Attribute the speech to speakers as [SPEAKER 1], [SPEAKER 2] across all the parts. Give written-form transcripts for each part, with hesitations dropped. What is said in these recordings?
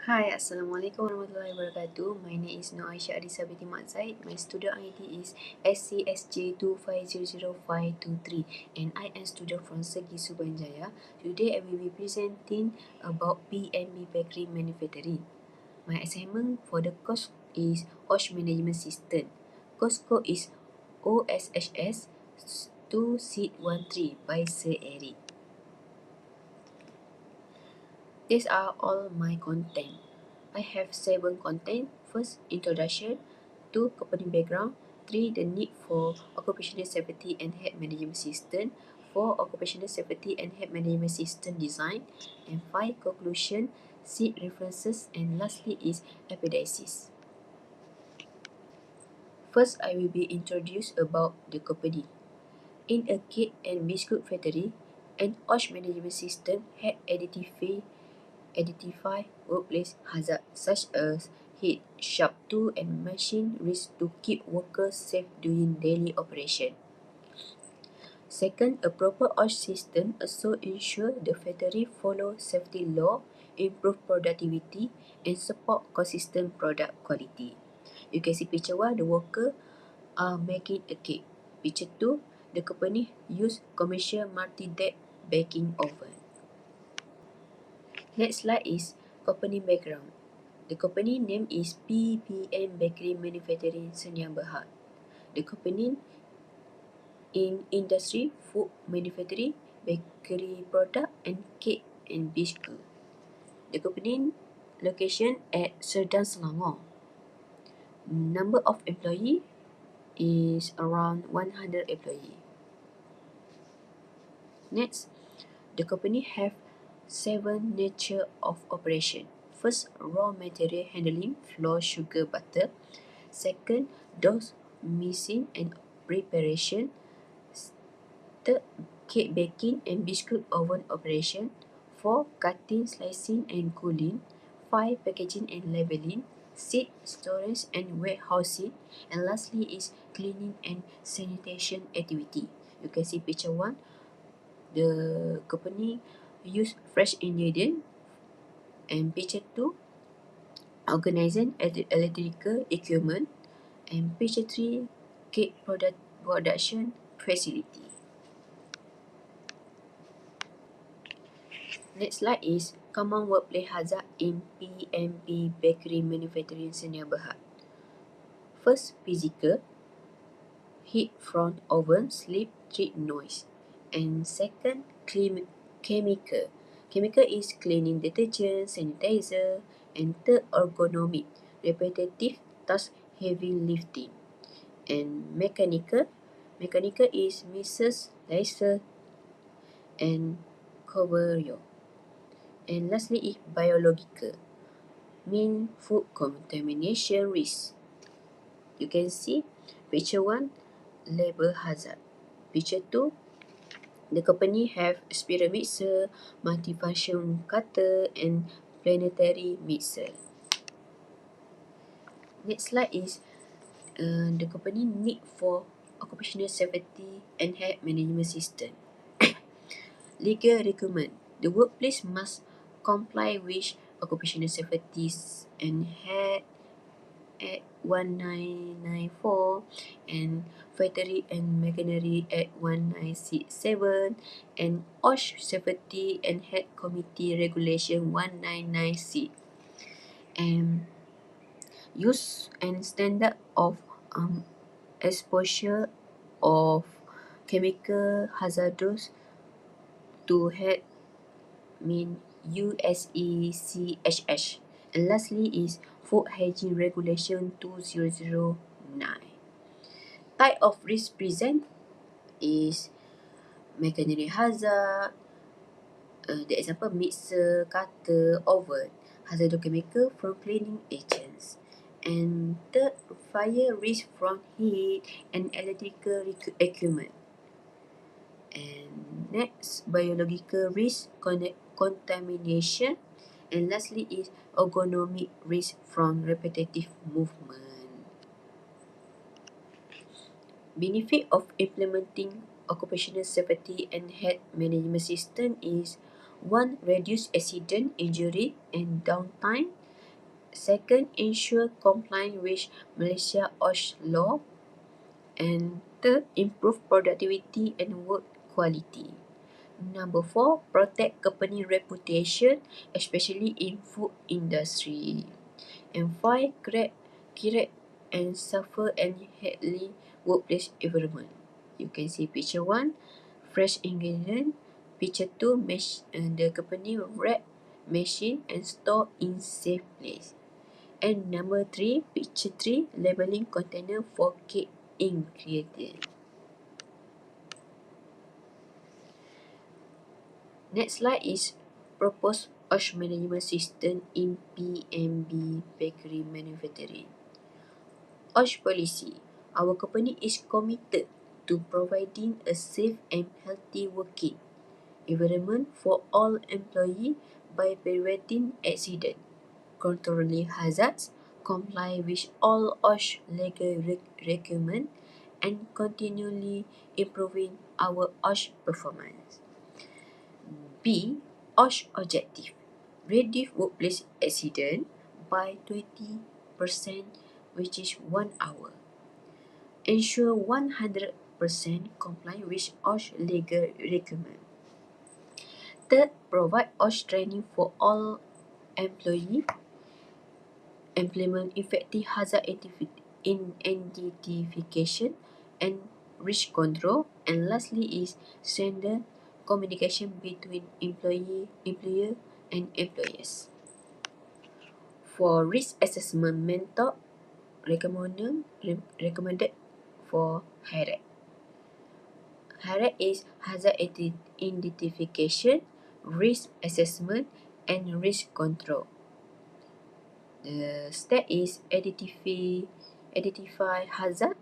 [SPEAKER 1] Hi, Assalamualaikum warahmatullahi wabarakatuh. My name is Noaisha Adisa binti Mat Zaid. My student ID is SCSJ2500523 and I am student from Segi Subanjaya. Today I will be presenting about PNB Bakery Manufacturing. My assignment for the course is Oshs Management System. Course code is OSHS 2C13 by Sir Eric. These are all my content. I have 7 content. First, introduction. 2, company background. 3, the need for occupational safety and health management system. 4, occupational safety and health management system design. And 5, conclusion, 6, references, and lastly is appendices. First, I will be introduced about the company. In a cake and biscuit factory, an Oshs management system had identify workplace hazards such as heat, sharp tool and machine risk to keep workers safe during daily operation. Second, a proper Oshs system also ensure the factory follow safety law, improve productivity and support consistent product quality. You can see picture 1, the worker are making a cake. Picture 2, the company use commercial multi-deck baking oven. Next slide is company background. The company name is PPM Bakery Manufacturing Sdn Bhd. The company in industry, food manufacturing, bakery product and cake and biscuit. The company location at Serdang, Selangor. Number of employee is around 100 employee. Next, the company have 7 nature of operation. First, raw material handling, flour, sugar, butter. Second, dose mixing and preparation. Third, cake baking and biscuit oven operation. 4, cutting, slicing and cooling. 5, packaging and labeling. 6, storage and warehousing. And lastly is cleaning and sanitation activity. You can see picture 1. The company use fresh ingredient. And picture 2, organizing electrical equipment. And picture 3, cake production facility. Next slide is common workplace hazard in PMP Bakery Manufacturing Sdn Bhd. First, physical, heat from oven, sleep, treat noise. And second, chemical. Chemical is cleaning detergent, sanitizer. And third, ergonomic, repetitive task, heavy lifting. And mechanical is mixers, laser, and coveryo. And lastly is biological, mean food contamination risk. You can see picture 1, labor hazard. Picture 2, the company have spiral mixer, multifunction cutter and planetary mixer. Next slide is the company need for occupational safety and health management system. Legal requirement. The workplace must comply with occupational safety and health at 1994 and Factory and Machinery Act 1967 and Oshs Safety and Health Committee Regulation 199C and use and standard of exposure of chemical hazardous to health mean USECHH. And lastly is Food Hygiene Regulation 2009. Type of risk present is mechanical hazard, the example mixer, cutter, oven, hazardous chemical from cleaning agents. And third, fire risk from heat and electrical equipment. And next, biological risk, contamination. And lastly is ergonomic risk from repetitive movement. Benefit of implementing occupational safety and health management system is 1. Reduce accident, injury and downtime. Second, ensure compliance with Malaysia Oshs law. And third, improve productivity and work quality. Number 4, protect company reputation, especially in food industry. And 5, create and suffer and healthy workplace environment. You can see picture 1, fresh ingredient. Picture 2, the company wrap machine and store in safe place. And number 3, picture 3, labeling container for cake ingredient. Next slide is proposed Oshs management system in PMB bakery manufacturing. Oshs policy. Our company is committed to providing a safe and healthy working environment for all employees by preventing accident, controlling hazards, comply with all Oshs legal requirements, and continually improving our Oshs performance. B. Oshs objective. Reduce workplace accident by 20%, which is 1 hour. Ensure 100% compliance with Oshs legal requirement. Third, provide Oshs training for all employees. Implement effective hazard identification and risk control. And lastly is strengthen communication between employer and employers. For risk assessment method recommended for HIRAC. HIRAC is hazard identification, risk assessment, and risk control. The step is identify hazard,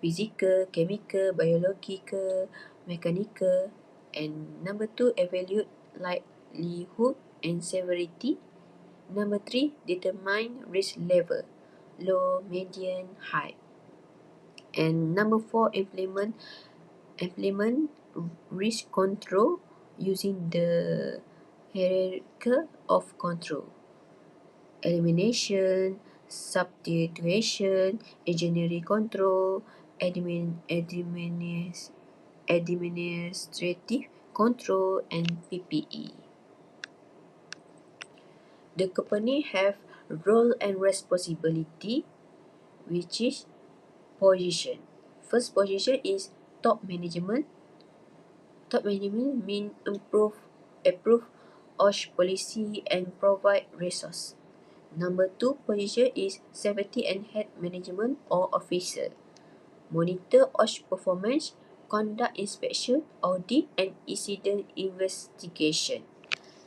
[SPEAKER 1] physical, chemical, biological, mechanical, and number 2, evaluate likelihood and severity. Number 3, determine risk level, low, medium, high. And number 4, implement risk control using the hierarchy of control. Elimination, substitution, engineering control, administrative control, and PPE. The company have role and responsibility, which is position. First position is top management. Top management mean approve Oshs policy and provide resource. Number 2 position is safety and head management or officer. Monitor Oshs performance, conduct inspection, audit, and incident investigation.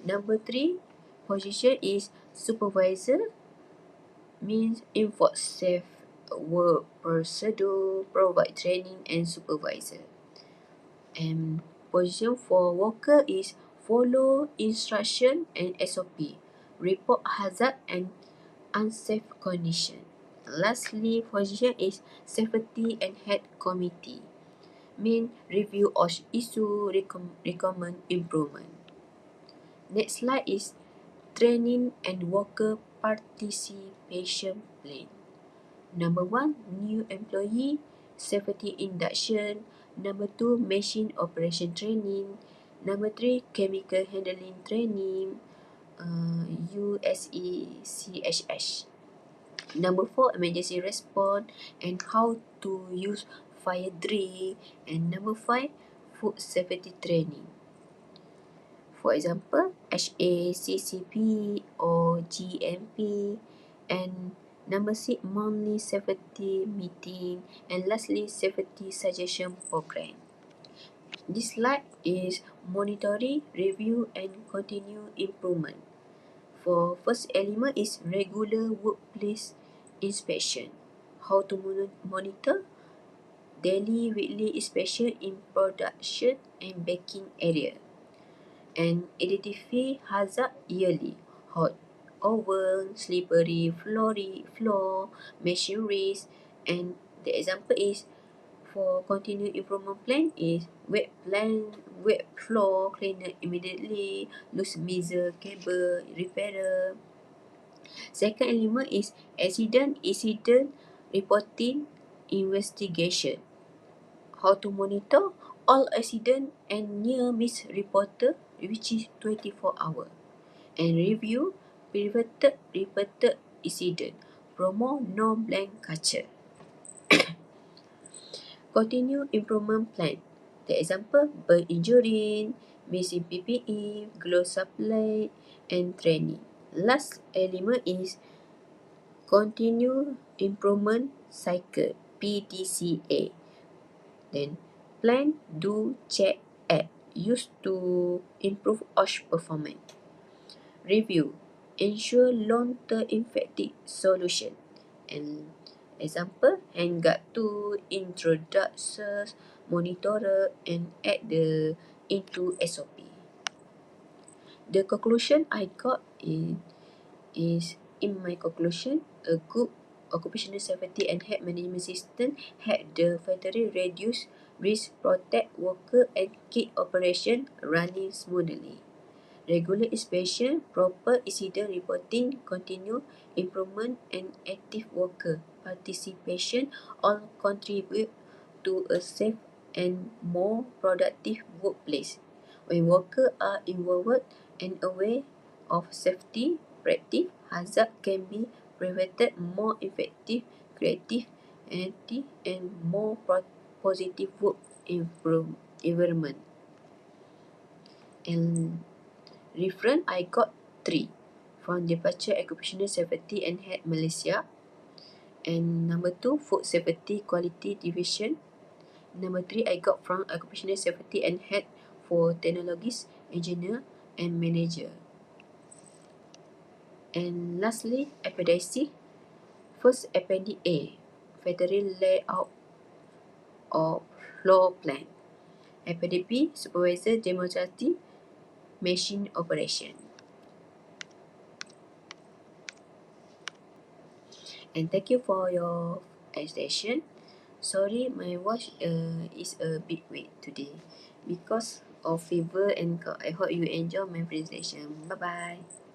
[SPEAKER 1] Number 3 position is supervisor, means enforce safe work procedure, provide training, and supervisor. And position for worker is follow instruction and SOP, report hazard and unsafe condition. Lastly, position is safety and head committee, mean review of issue, recommend improvement. Next slide is training and worker participation plan. Number 1, new employee safety induction. Number 2, machine operation training. Number 3, chemical handling training, USECHS. Number 4, emergency response and how to use fire drill. And number 5, food safety training. For example, HACCP or GMP. And number 6, monthly safety meeting. And lastly, safety suggestion program. This slide is monitoring, review, and continue improvement. For first element is regular workplace inspection. How to monitor daily, weekly inspection in production and baking area. And identify hazard yearly. Hot oven, slippery floor, machineries. And the example is for continuous improvement plan is wet floor cleaner immediately, loose mixer cable repairer, Second element is incident reporting investigation. How to monitor all accident and near miss reporter, which is 24 hour, and review reported incident. Promote no blank culture. Continue improvement plan. The example, burn injury, missing PPE, glove supply, and training. Last element is continue improvement cycle, PDCA. Then plan, do, check, act, used to improve Oshs performance. Review, ensure long-term effective solution. And example, handguard to introduce, monitor, and add into SOP. The conclusion I got is in my conclusion, a good occupational safety and health management system help the factory reduce risk, protect worker, and keep operation running smoothly. Regular inspection, proper incident reporting, continued improvement, and active worker participation all contribute to a safe and more productive workplace. When workers are involved and aware of safety practice, hazard can be prevented more effective, creative, and more positive work environment. And reference, I got 3 from Departure Occupational Safety and Health Malaysia, and number 2 Food Safety Quality Division. Number 3 I got from Occupational Safety and Health for Technologists, Engineer and Manager. And lastly, Appendix C. First Appendix A, Factory Layout or Floor Plan. Appendix B, Supervisor Demonstrative Machine Operation. And thank you for your attention. Sorry, my voice is a bit weak today because of fever and cough. I hope you enjoy my presentation. Bye bye.